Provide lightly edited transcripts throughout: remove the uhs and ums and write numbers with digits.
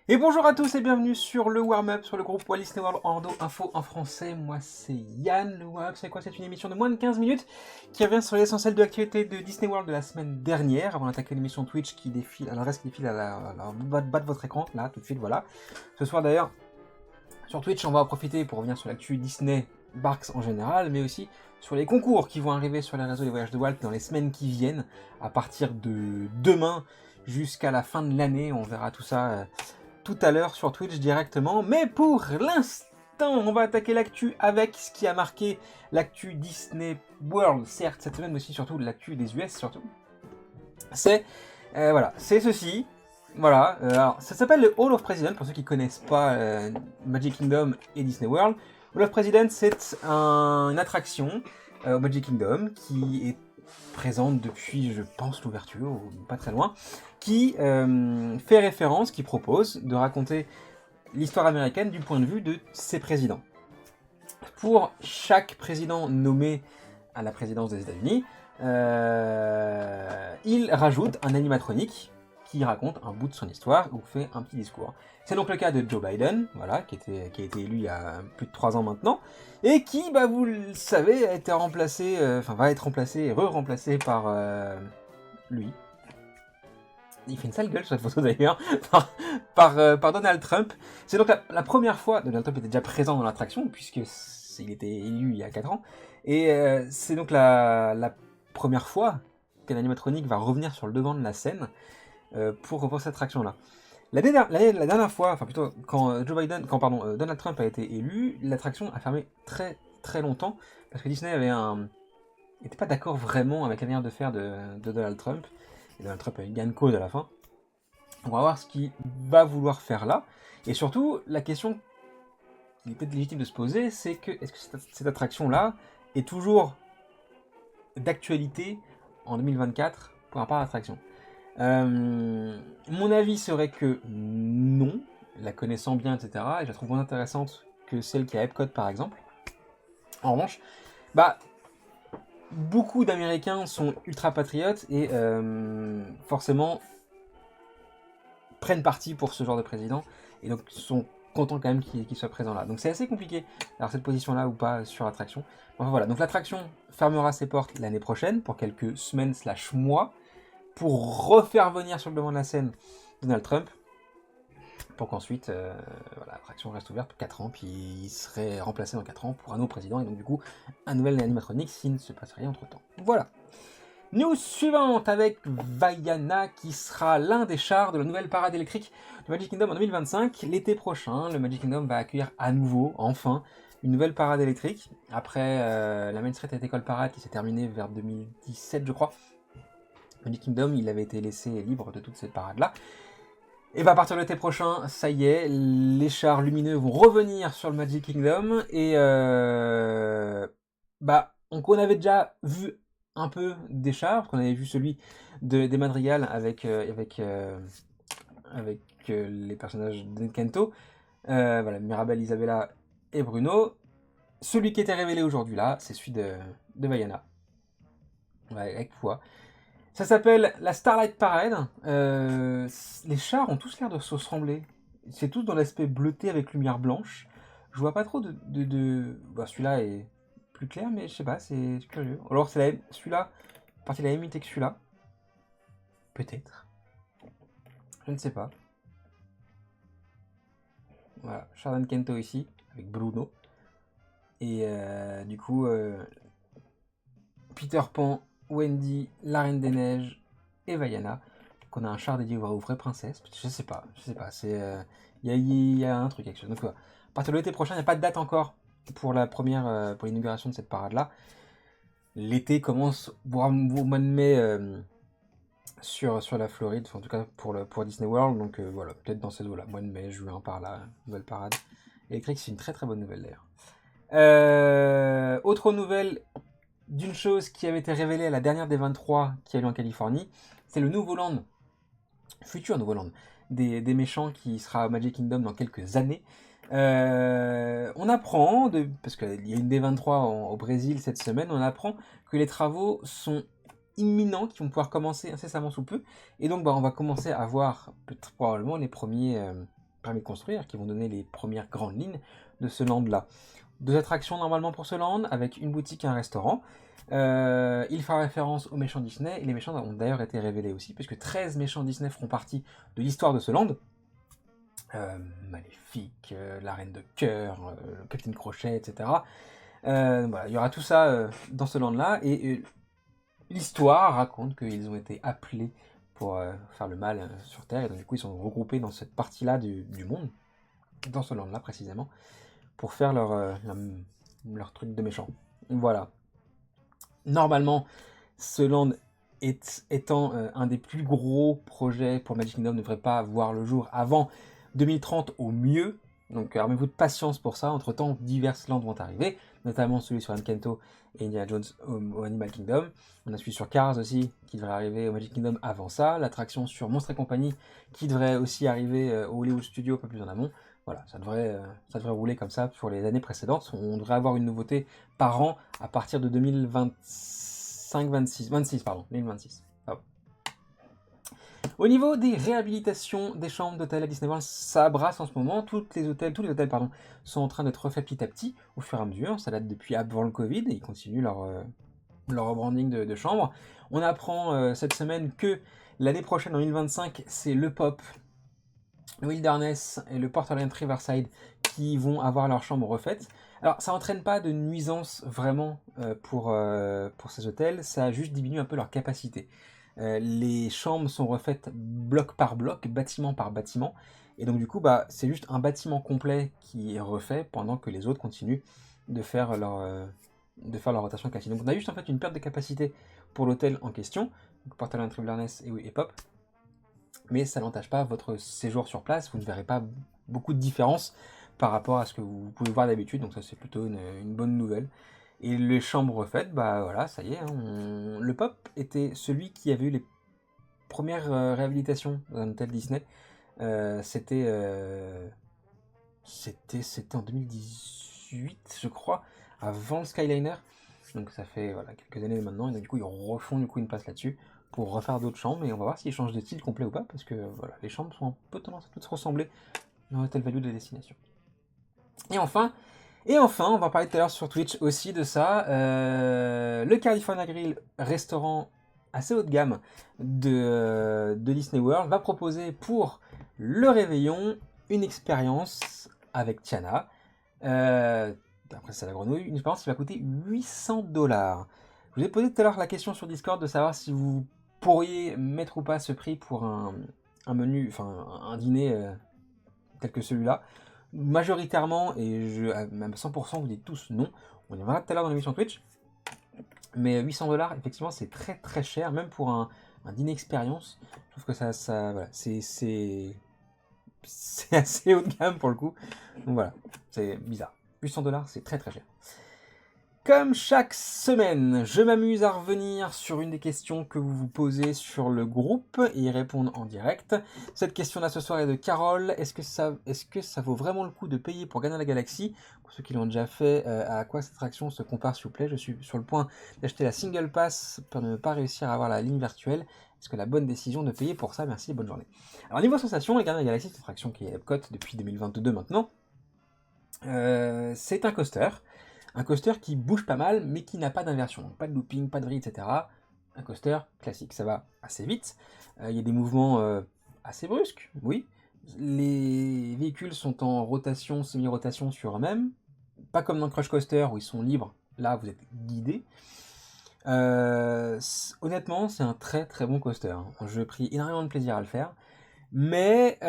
Et bonjour à tous et bienvenue sur le warm-up sur le groupe Walt Disney World Ordo Info en français. Moi c'est Yann. Le warm-up c'est quoi? C'est une émission de moins de 15 minutes qui revient sur l'essentiel de l'actualité de Disney World de la semaine dernière avant d'attaquer l'émission Twitch qui défile, à l'adresse qui défile à la bas de votre écran, là tout de suite, voilà. Ce soir d'ailleurs, sur Twitch on va en profiter pour revenir sur l'actu Disney Parks en général, mais aussi sur les concours qui vont arriver sur les réseaux des voyages de Walt dans les semaines qui viennent, à partir de demain jusqu'à la fin de l'année. On verra tout ça tout à l'heure sur Twitch directement, mais pour l'instant, on va attaquer l'actu avec ce qui a marqué l'actu Disney World, certes cette semaine, mais aussi surtout l'actu des US surtout. C'est voilà, c'est ceci. Voilà, alors ça s'appelle le Hall of Presidents pour ceux qui connaissent pas Magic Kingdom et Disney World. Hall of Presidents, c'est une attraction au Magic Kingdom qui est présente depuis, je pense, l'ouverture, ou pas très loin, qui fait référence, qui propose de raconter l'histoire américaine du point de vue de ses présidents. Pour chaque président nommé à la présidence des États-Unis, il rajoute un animatronique qui raconte un bout de son histoire ou fait un petit discours. C'est donc le cas de Joe Biden, voilà, qui a été élu il y a plus de 3 ans maintenant, et qui, bah, vous le savez, a été remplacé, va être remplacé et re-remplacé par lui. Il fait une sale gueule sur cette photo d'ailleurs, par Donald Trump. C'est donc la première fois, Donald Trump était déjà présent dans l'attraction, puisqu'il était élu il y a 4 ans, et c'est donc la première fois qu'un animatronique va revenir sur le devant de la scène pour cette attraction-là. La dernière fois, enfin plutôt quand Donald Trump a été élu, l'attraction a fermé très très longtemps parce que Disney n'était pas d'accord vraiment avec la manière de faire de Donald Trump. Et Donald Trump a eu gain de cause à la fin. On va voir ce qu'il va vouloir faire là. Et surtout, la question qui est peut-être légitime de se poser, c'est que est-ce que cette attraction-là est toujours d'actualité en 2024 pour un parc d'attraction? Mon avis serait que non, la connaissant bien, etc. Et je la trouve moins intéressante que celle qui est à Epcot par exemple. En revanche, bah, beaucoup d'Américains sont ultra patriotes et forcément prennent parti pour ce genre de président et donc sont contents quand même qu'il soit présent là. Donc c'est assez compliqué d'avoir cette position là ou pas sur l'attraction. Enfin voilà, donc l'attraction fermera ses portes l'année prochaine pour quelques semaines / mois pour refaire venir sur le devant de la scène Donald Trump, pour qu'ensuite voilà, l'attraction reste ouverte pour 4 ans, puis il serait remplacé dans 4 ans pour un nouveau président, et donc du coup un nouvel animatronique s'il ne se passe rien entre temps. Voilà. News suivante avec Vaiana qui sera l'un des chars de la nouvelle parade électrique du Magic Kingdom en 2025. L'été prochain, le Magic Kingdom va accueillir à nouveau, enfin, une nouvelle parade électrique. Après la Main Street École Parade qui s'est terminée vers 2017 je crois. Magic Kingdom, il avait été laissé libre de toute cette parade-là. Et bah à partir de l'été prochain, ça y est, les chars lumineux vont revenir sur le Magic Kingdom. Et bah, on avait déjà vu un peu des chars, parce qu'on avait vu celui des Madrigals avec les personnages d'Encanto. Voilà, Mirabelle, Isabella et Bruno. Celui qui était révélé aujourd'hui là, c'est celui de Vaiana. Ouais, avec foi. Ça s'appelle la Starlight Parade. Les chars ont tous l'air de se ressembler. C'est tous dans l'aspect bleuté avec lumière blanche. Je vois pas trop Bah, celui-là est plus clair, mais je sais pas, c'est curieux. Alors celui-là, partie de la même unité que celui-là. Peut-être. Je ne sais pas. Voilà, Chardan Kento ici, avec Bruno. Et du coup, Peter Pan, Wendy, la Reine des Neiges et Vaiana. Qu'on a un char dédié aux vraies princesses. Je sais pas, c'est... Il y a un truc, quelque chose. Donc, à partir de l'été prochain, il n'y a pas de date encore pour la première, pour l'inauguration de cette parade-là. L'été commence au mois de mai sur la Floride, enfin, en tout cas pour Disney World. Donc voilà, peut-être dans ces eaux-là, mois de mai, juin, par là, nouvelle parade électrique, c'est une très très bonne nouvelle d'ailleurs. Autre nouvelle d'une chose qui avait été révélée à la dernière des 23 qui a eu lieu en Californie, c'est le nouveau land, futur nouveau land, des méchants qui sera à Magic Kingdom dans quelques années. On apprend, parce qu'il y a une D23 au Brésil cette semaine, on apprend que les travaux sont imminents, qui vont pouvoir commencer incessamment sous peu, et donc bah, on va commencer à voir probablement les premiers permis de construire, qui vont donner les premières grandes lignes de ce land-là. 2 attractions normalement pour ce land, avec une boutique et un restaurant. Il fera référence aux méchants Disney, et les méchants ont d'ailleurs été révélés aussi, puisque 13 méchants Disney feront partie de l'histoire de ce land. Maléfique, la Reine de Cœur, le Capitaine Crochet, etc. Voilà, il y aura tout ça dans ce land-là, et l'histoire raconte qu'ils ont été appelés pour faire le mal sur Terre, et donc du coup ils sont regroupés dans cette partie-là du monde, dans ce land-là précisément, pour faire leur truc de méchant. Voilà. Normalement, ce land étant un des plus gros projets pour Magic Kingdom, ne devrait pas voir le jour avant 2030 au mieux. Donc armez-vous de patience pour ça. Entre temps, divers lands vont arriver, notamment celui sur Encanto et Indiana Jones au Animal Kingdom. On a celui sur Cars aussi, qui devrait arriver au Magic Kingdom avant ça. L'attraction sur Monstres et compagnie, qui devrait aussi arriver au Hollywood Studio un peu plus en amont. Voilà, ça devrait rouler comme ça pour les années précédentes. On devrait avoir une nouveauté par an à partir de 2026, pardon. Au niveau des réhabilitations des chambres d'hôtel à Disney World, ça brasse en ce moment. Tous les hôtels sont en train d'être refaits petit à petit, au fur et à mesure. Ça date depuis avant le Covid et ils continuent leur rebranding de chambres. On apprend cette semaine que l'année prochaine, en 2025, c'est le Pop, le Wilderness et le Port Orient Riverside qui vont avoir leurs chambres refaites. Alors, ça n'entraîne pas de nuisance vraiment pour ces hôtels, ça juste diminue un peu leur capacité. Les chambres sont refaites bloc par bloc, bâtiment par bâtiment, et donc du coup, c'est juste un bâtiment complet qui est refait pendant que les autres continuent de faire leur rotation classique. Donc on a juste en fait une perte de capacité pour l'hôtel en question, donc Port Orient Wilderness et Pop, mais ça n'entache pas votre séjour sur place, vous ne verrez pas beaucoup de différence par rapport à ce que vous pouvez voir d'habitude, donc ça c'est plutôt une bonne nouvelle. Et les chambres refaites, voilà, ça y est, le Pop était celui qui avait eu les premières réhabilitations dans un hôtel Disney. C'était en 2018, je crois, avant le Skyliner. Donc ça fait quelques années maintenant, et donc, du coup ils refont une place là-dessus pour refaire d'autres chambres, et on va voir s'ils changent de style complet ou pas, parce que les chambres sont un peu tendance à toutes se ressembler dans l'hôtel value de destination. Et enfin, on va parler tout à l'heure sur Twitch aussi de ça, le California Grill, restaurant assez haut de gamme de Disney World, va proposer pour le réveillon une expérience avec Tiana. Après c'est la grenouille, une expérience qui va coûter $800. Je vous ai posé tout à l'heure la question sur Discord de savoir si vous pourriez mettre ou pas ce prix pour un menu, enfin un dîner tel que celui-là. Majoritairement, et même 100%, vous dites tous non. On y reviendra tout à l'heure dans l'émission Twitch. Mais $800, effectivement, c'est très très cher, même pour un dîner expérience. Je trouve que ça c'est assez haut de gamme pour le coup. Donc voilà, c'est bizarre. $800, c'est très très cher. Comme chaque semaine, je m'amuse à revenir sur une des questions que vous vous posez sur le groupe et y répondre en direct. Cette question-là ce soir est de Carole. Est-ce que ça vaut vraiment le coup de payer pour gagner la galaxie? Pour ceux qui l'ont déjà fait, à quoi cette attraction se compare s'il vous plaît? Je suis sur le point d'acheter la Single Pass pour ne pas réussir à avoir la ligne virtuelle. Est-ce que la bonne décision de payer pour ça? Merci et bonne journée. Alors niveau sensation, les Gardiens de la Galaxie, c'est une attraction qui est à Epcot depuis 2022 maintenant. C'est un coaster. Un coaster qui bouge pas mal, mais qui n'a pas d'inversion. Pas de looping, pas de vrille, etc. Un coaster classique. Ça va assez vite. Il y a des mouvements assez brusques, oui. Les véhicules sont en rotation, semi-rotation sur eux-mêmes. Pas comme dans Crush Coaster où ils sont libres. Là, vous êtes guidé. Honnêtement, c'est un très très bon coaster. J'ai pris énormément de plaisir à le faire. Mais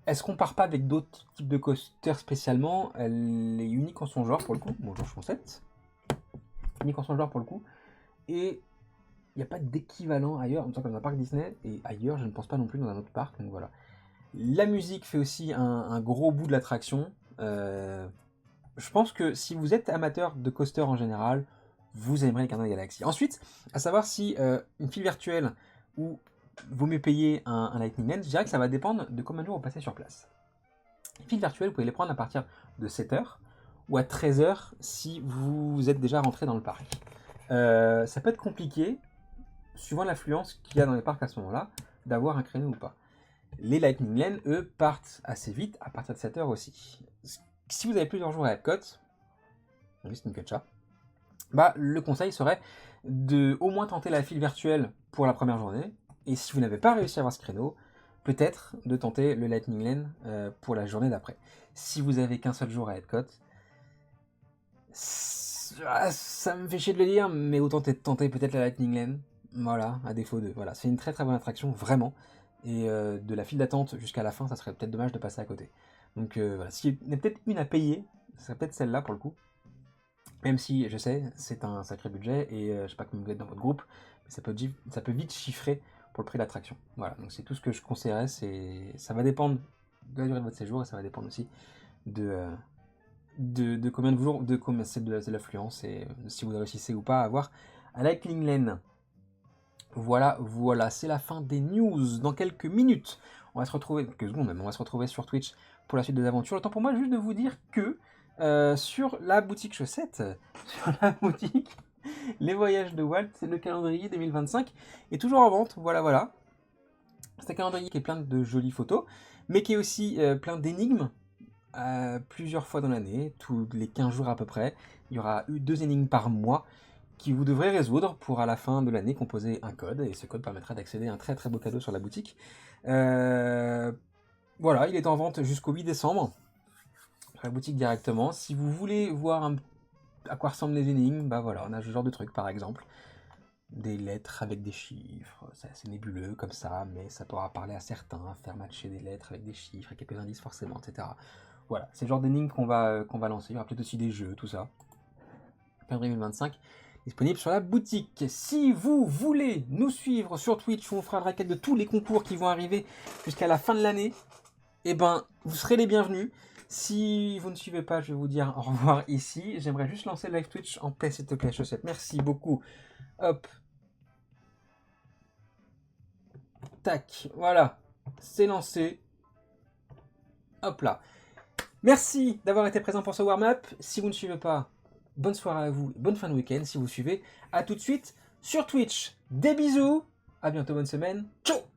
elle se compare pas avec d'autres types de coasters spécialement. Elle est unique en son genre pour le coup. Bonjour Chonsette. Unique en son genre pour le coup. Et il n'y a pas d'équivalent ailleurs, comme dans un parc Disney. Et ailleurs, je ne pense pas non plus dans un autre parc. Donc voilà. La musique fait aussi un gros bout de l'attraction. Je pense que si vous êtes amateur de coaster en général, vous aimerez les Gardiens de la Galaxie. Ensuite, à savoir si une file virtuelle ou vaut mieux payer un Lightning Lane, je dirais que ça va dépendre de combien de jours vous passez sur place. Les files virtuelles, vous pouvez les prendre à partir de 7h ou à 13h si vous êtes déjà rentré dans le parc. Ça peut être compliqué, suivant l'affluence qu'il y a dans les parcs à ce moment-là, d'avoir un créneau ou pas. Les Lightning Lane, eux, partent assez vite, à partir de 7h aussi. Si vous avez plusieurs jours à Epcot, c'est une queue de chat, bah, le conseil serait de au moins tenter la file virtuelle pour la première journée, et si vous n'avez pas réussi à avoir ce créneau, peut-être de tenter le Lightning Lane pour la journée d'après. Si vous avez qu'un seul jour à Epcot, ça me fait chier de le dire, mais autant tenter peut-être la Lightning Lane, voilà, à défaut de... Voilà, c'est une très très bonne attraction, vraiment, et de la file d'attente jusqu'à la fin, ça serait peut-être dommage de passer à côté. Donc voilà, s'il y en a peut-être une à payer, ce serait peut-être celle-là pour le coup. Même si, je sais, c'est un sacré budget, et je sais pas comment vous êtes dans votre groupe, mais ça peut vite chiffrer pour le prix de l'attraction. Voilà, donc c'est tout ce que je conseillerais, ça va dépendre de la durée de votre séjour, et ça va dépendre aussi de combien de jours, de combien c'est de l'affluence, et si vous réussissez ou pas à avoir à Lightning Lane. Voilà, c'est la fin des news. Dans quelques minutes, on va se retrouver, quelques secondes même, on va se retrouver sur Twitch pour la suite des aventures. Le temps pour moi juste de vous dire que sur la boutique chaussettes, sur la boutique Les Voyages de Walt, le calendrier 2025 est toujours en vente. Voilà. C'est un calendrier qui est plein de jolies photos, mais qui est aussi plein d'énigmes plusieurs fois dans l'année, tous les 15 jours à peu près. Il y aura 2 énigmes par mois qui vous devrez résoudre pour à la fin de l'année composer un code, et ce code permettra d'accéder à un très très beau cadeau sur la boutique. Voilà, il est en vente jusqu'au 8 décembre sur la boutique directement. Si vous voulez voir à quoi ressemblent les énigmes, bah voilà, on a ce genre de truc par exemple. Des lettres avec des chiffres, c'est assez nébuleux comme ça, mais ça pourra parler à certains, faire matcher des lettres avec des chiffres, et quelques indices forcément, etc. Voilà, c'est le genre d'énigmes qu'on va lancer. Il y aura peut-être aussi des jeux, tout ça. Calendrier 2025, disponible sur la boutique. Si vous voulez nous suivre sur Twitch, où on fera le racket de tous les concours qui vont arriver jusqu'à la fin de l'année, eh ben, vous serez les bienvenus. Si vous ne suivez pas, je vais vous dire au revoir ici. J'aimerais juste lancer le live Twitch en paix, s'il te plaît, chaussette. Merci beaucoup. Hop. Tac, voilà. C'est lancé. Hop là. Merci d'avoir été présent pour ce warm-up. Si vous ne suivez pas, bonne soirée à vous, bonne fin de week-end. Si vous suivez, à tout de suite sur Twitch. Des bisous, à bientôt, bonne semaine. Ciao.